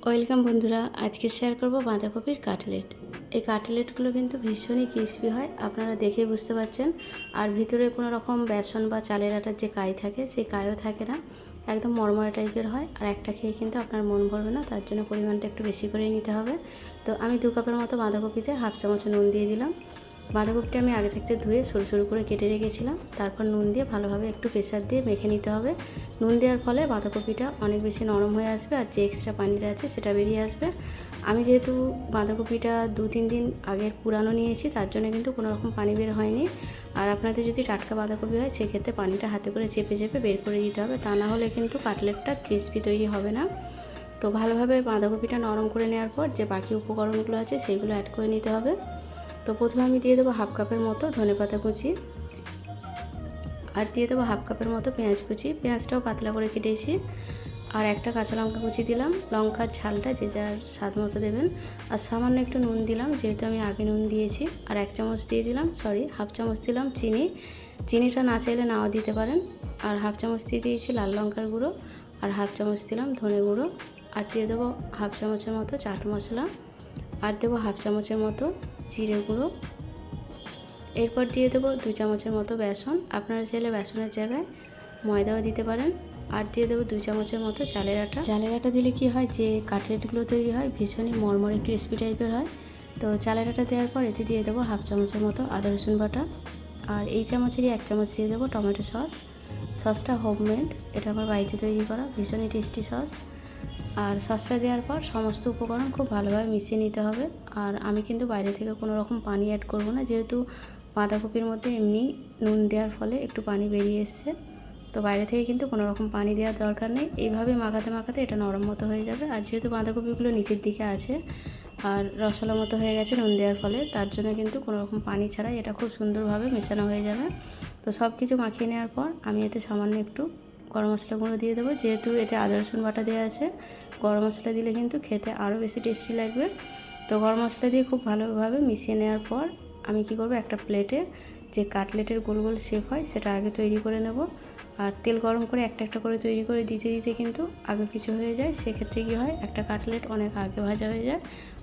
Welcome বন্ধুরা, আজকে share করব বাঁধাকপির কাটলেট। এই কাটলেটগুলো কিন্তু ভীষণই ক্রিস্পি হয়, আপনারা দেখেই বুঝতে পারছেন। আর ভিতরে কোনো রকম বেসন বা চালের আটার যে কাই থাকে সেই কাইও থাকে না, একদম মরমরা টাইপের হয়। আর একটা খেয়ে কিন্তু আপনার মন ভরবে না, তার জন্য পরিমাণটা একটু বেশি করেই নিতে হবে। তো আমি 2 কাপের মতো বাঁধাকপিতে হাফ চামচ নুন দিয়ে দিলাম। বাঁধাকপিটা আমি আগে থাকতে ধুয়ে সরু সরু করে কেটে রেখেছিলাম। তারপর নুন দিয়ে ভালোভাবে একটু প্রেসার দিয়ে মেখে নিতে হবে। নুন দেওয়ার ফলে বাঁধাকপিটা অনেক বেশি নরম হয়ে আসবে, আর যে এক্সট্রা পানিটা আছে সেটা বেরিয়ে আসবে। আমি যেহেতু বাঁধাকপিটা 2-3 দিন আগের পুরানো নিয়েছি, তার জন্য কিন্তু কোনো রকম পানি বের হয়নি। আর আপনাদের যদি টাটকা বাঁধাকপি হয় সেক্ষেত্রে পানিটা হাতে করে চেপে চেপে বের করে দিতে হবে, তা না হলে কিন্তু কাটলেটটা ক্রিস্পি তৈরি হবে না। তো ভালোভাবে বাঁধাকপিটা নরম করে নেওয়ার পর যে বাকি উপকরণগুলো আছে সেইগুলো অ্যাড করে নিতে হবে। তো প্রথমে আমি দিয়ে দেবো হাফ কাপের মতো ধনেপাতা কুচি, আর দিয়ে দেবো হাফ কাপের মতো পেঁয়াজ কুচি। পেঁয়াজটাও পাতলা করে কেটেছি। আর একটা কাঁচা লঙ্কা কুচি দিলাম। লঙ্কার ঝালটা যে যার স্বাদ মতো দেবেন। আর সামান্য একটু নুন দিলাম, যেহেতু আমি আগে নুন দিয়েছি। আর হাফ চামচ দিলাম চিনি। চিনিটা না চাইলে নাও দিতে পারেন। আর হাফ চামচ দিয়ে দিয়েছি লাল লঙ্কার গুঁড়ো, আর হাফ চামচ দিলাম ধনে গুঁড়ো। আর দিয়ে দেবো হাফ চামচের মতো চাট মশলা, আর দেবো হাফ চামচের মতো জিরে গুঁড়ো। এরপর দিয়ে দেবো 2 চামচের মতো বেসন, আপনারা চাইলে বেসনের জায়গায় ময়দাও দিতে পারেন। আর দিয়ে দেবো 2 চামচের মতো চালের আটা দিলে কি হয়, যে কাটলেটগুলো তৈরি হয় ভীষণই মরমরে ক্রিস্পি টাইপের হয়। তো চালের আটা দেওয়ার পর এতে দিয়ে দেবো হাফ চামচের মতো আদা রসুন বাটা। আর এই চামচেরই 1 চামচ দিয়ে দেবো টমেটো সস। সসটা হোমমেড, এটা আমার বাড়িতে তৈরি করা ভীষণই টেস্টি সস। আর সসটা দেওয়ার পর সমস্ত উপকরণ খুব ভালোভাবে মিশিয়ে নিতে হবে। আর আমি কিন্তু বাইরে থেকে কোনো রকম পানি অ্যাড করব না, যেহেতু বাঁধাকপির মধ্যে এমনি নুন দেওয়ার ফলে একটু পানি বেরিয়ে এসছে। তো বাইরে থেকে কিন্তু কোনো রকম পানি দেওয়ার দরকার নেই। এইভাবে মাখাতে মাখাতে এটা নরম মতো হয়ে যাবে। আর যেহেতু বাঁধাকপিগুলো নিচের দিকে আছে আর রসালো মতো হয়ে গেছে নুন দেওয়ার ফলে, তার জন্য কিন্তু কোনো রকম পানি ছাড়াই এটা খুব সুন্দরভাবে মেশানো হয়ে যাবে। তো সব কিছু মাখিয়ে নেওয়ার পর আমি এতে সামান্য একটু গরম মশলা গুঁড়ো দিয়ে দেবো। যেহেতু এতে আদা রসুন বাটা দেওয়া আছে, গরম মশলা দিলে কিন্তু খেতে আরও বেশি টেস্টি লাগবে। তো গরম মশলা দিয়ে খুব ভালোভাবে মিশিয়ে নেওয়ার পর আমি কি করব, একটা প্লেটে যে কাটলেটের গোল গোল শেপ হয় সেটা আগে তৈরি করে নেব। আর তেল গরম করে একটা একটা করে তৈরি করে দিতে দিতে কিন্তু আগে কিছু হয়ে যায়। সেক্ষেত্রে কী হয়, একটা কাটলেট অনেক আগে ভাজা হয়ে যায়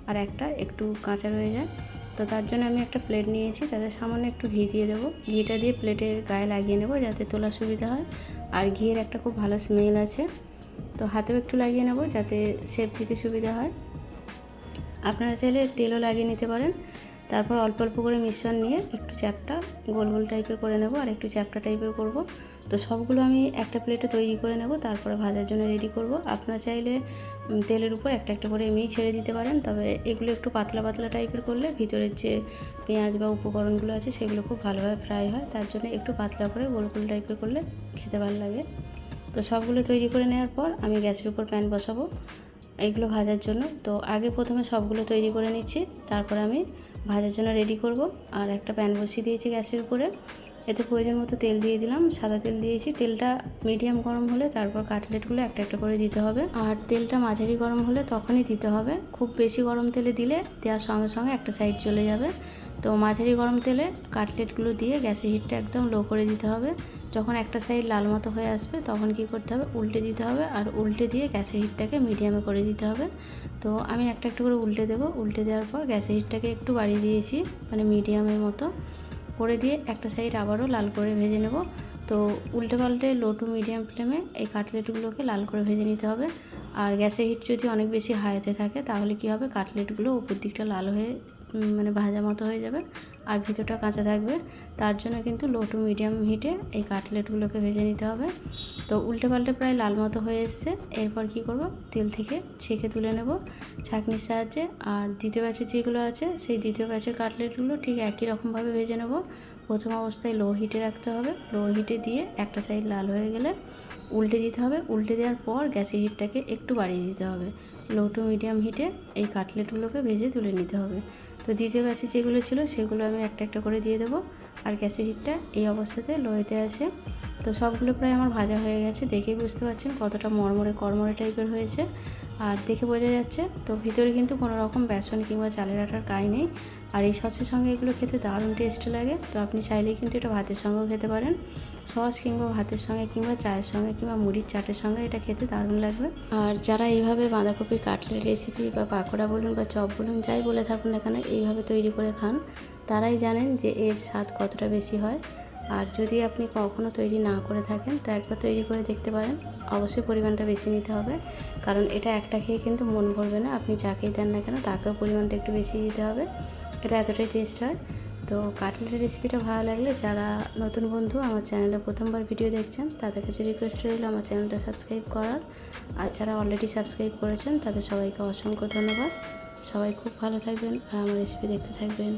আর একটা একটু কাঁচা রয়ে যায়। তো তার জন্য আমি একটা প্লেট নিয়েছি, তাতে সামান্য একটু ঘি দিয়ে দেবো। ঘিটা দিয়ে প্লেটের গায়ে লাগিয়ে নেব যাতে তোলার সুবিধা হয়। আর ঘিয়ের একটা খুব ভালো স্মেল আছে, তো হাতেও একটু লাগিয়ে নেব যাতে শেপ দিতে সুবিধা হয়। আপনারা চাইলে তেলও লাগিয়ে নিতে পারেন। তারপর অল্প অল্প করে মিশ্রণ নিয়ে একটু চ্যাপটা গোল গোল টাইপের করে নেব, আর একটু চ্যাপটা টাইপের করব। তো সবগুলো আমি একটা প্লেটে তৈরি করে নেব, তারপরে ভাজার জন্য রেডি করব। আপনারা চাইলে তেলের উপর একটা একটা করে এমনিই ছেড়ে দিতে পারেন, তবে এগুলো একটু পাতলা পাতলা টাইপের করলে ভিতরের যে পেঁয়াজ বা উপকরণগুলো আছে সেগুলো খুব ভালোভাবে ফ্রাই হয়। তার জন্য একটু পাতলা করে গোল গোল টাইপের করলে খেতে ভালো লাগে। তো সবগুলো তৈরি করে নেওয়ার পর আমি গ্যাসের উপর প্যান বসাবো এইগুলো ভাজার জন্য। তো আগে প্রথমে সবগুলো তৈরি করে নিচ্ছি, তারপর আমি ভাজার জন্য রেডি করব। আর একটা প্যান বসিয়ে দিয়েছি গ্যাসের উপরে, এতে প্রয়োজন মতো তেল দিয়ে দিলাম। সাদা তেল দিয়েছি। তেলটা মিডিয়াম গরম হলে তারপর কাটলেটগুলো একটা একটা করে দিতে হবে। আর তেলটা মাঝারি গরম হলে তখনই দিতে হবে, খুব বেশি গরম তেলে দিলে দেওয়ার সঙ্গে সঙ্গে একটা সাইড চলে যাবে। তো মাঝারি গরম তেলে কাটলেটগুলো দিয়ে গ্যাসের হিটটা একদম লো করে দিতে হবে। যখন একটা সাইড লাল মতো হয়ে আসবে তখন কি করতে হবে, উল্টে দিতে হবে। আর উল্টে দিয়ে গ্যাসের হিটটাকে মিডিয়ামে করে দিতে হবে। তো আমি একটা একটা করে উল্টে দেবো। উল্টে দেওয়ার পর গ্যাসের হিটটাকে একটু বাড়িয়ে দিয়েছি, মানে মিডিয়ামের মতো করে দিয়ে একটা সাইড আবারও লাল করে ভেজে নেব। তো উল্টে পাল্টে লো টু মিডিয়াম ফ্লেমে এই কাটলেটগুলোকে লাল করে ভেজে নিতে হবে। আর গ্যাসের হিট যদি অনেক বেশি হাইতে থাকে তাহলে কি হবে, কাটলেটগুলো উপর দিকটা লাল হয়ে মানে ভাজা মতো হয়ে যাবে আর ভিতরটা কাঁচা থাকবে। তার জন্য কিন্তু লো টু মিডিয়াম হিটে এই কাটলেটগুলোকে ভেজে নিতে হবে। তো উল্টে পাল্টে প্রায় লাল মতো হয়ে এসছে। এরপর কি করব, তেল থেকে ছেঁকে তুলে নেব ছাঁকনির সাহায্যে। আর দ্বিতীয় ব্যাচের যেগুলো আছে সেই দ্বিতীয় ব্যাচের কাটলেটগুলো ঠিক একই রকমভাবে ভেজে নেব। প্রথম অবস্থায় লো হিটে রাখতে হবে। লো হিটে দিয়ে একটা সাইড লাল হয়ে গেলে উল্টে দিতে হবে। উল্টে দেওয়ার পর গ্যাসের হিটটাকে একটু বাড়িয়ে দিতে হবে। লো টু মিডিয়াম হিটে এই কাটলেটগুলোকে ভেজে তুলে নিতে হবে। তো দ্বিতীয় ব্যাচে যেগুলো ছিল সেগুলো আমি একটা একটা করে দিয়ে দেবো। আর গ্যাসের হিটটা এই অবস্থাতে লোয়েতে আছে। তো সবগুলো প্রায় আমার ভাজা হয়ে গেছে, দেখেই বুঝতে পারছেন কতটা মরমরে কড়মড়ে টাইপের হয়েছে। আর দেখে বোঝা যাচ্ছে তো ভিতরে কিন্তু কোনো রকম বেসন কিংবা চালের আটার কাই নেই। আর এই সসের সঙ্গে এগুলো খেতে দারুণ টেস্ট লাগে। তো আপনি চাইলেই কিন্তু এটা ভাতের সঙ্গেও খেতে পারেন, সস কিংবা ভাতের সঙ্গে কিংবা চায়ের সঙ্গে কিংবা মুড়ির চাটের সঙ্গে এটা খেতে দারুণ লাগবে। আর যারা এইভাবে বাঁধাকপির কাটলেট রেসিপি বা পাকোড়া বলুন বা চপ বলুন যাই বলে থাকুন না কেন, এইভাবে তৈরি করে খান, তারাই জানেন যে এর স্বাদ কতটা বেশি হয়। আর যদি আপনি কখনও তৈরি না করে থাকেন তো একবার তৈরি করে দেখতে পারেন। অবশ্যই পরিমাণটা বেশি নিতে হবে, কারণ এটা একটা খেয়ে কিন্তু মন ভরবে না, আপনি যাকেই দেন না কেন তাকেও পরিমাণটা একটু বেশি দিতে হবে। এটা এতটাই টেস্ট হয়। তো কাটলেটের রেসিপিটা ভালো লাগলে যারা নতুন বন্ধু আমার চ্যানেলে প্রথমবার ভিডিও দেখছেন তাদের কাছে রিকোয়েস্ট রইল আমার চ্যানেলটা সাবস্ক্রাইব করার। আর যারা অলরেডি সাবস্ক্রাইব করেছেন তাদের সবাইকে অসংখ্য ধন্যবাদ। সবাই খুব ভালো থাকবেন আর আমার রেসিপি দেখতে থাকবেন।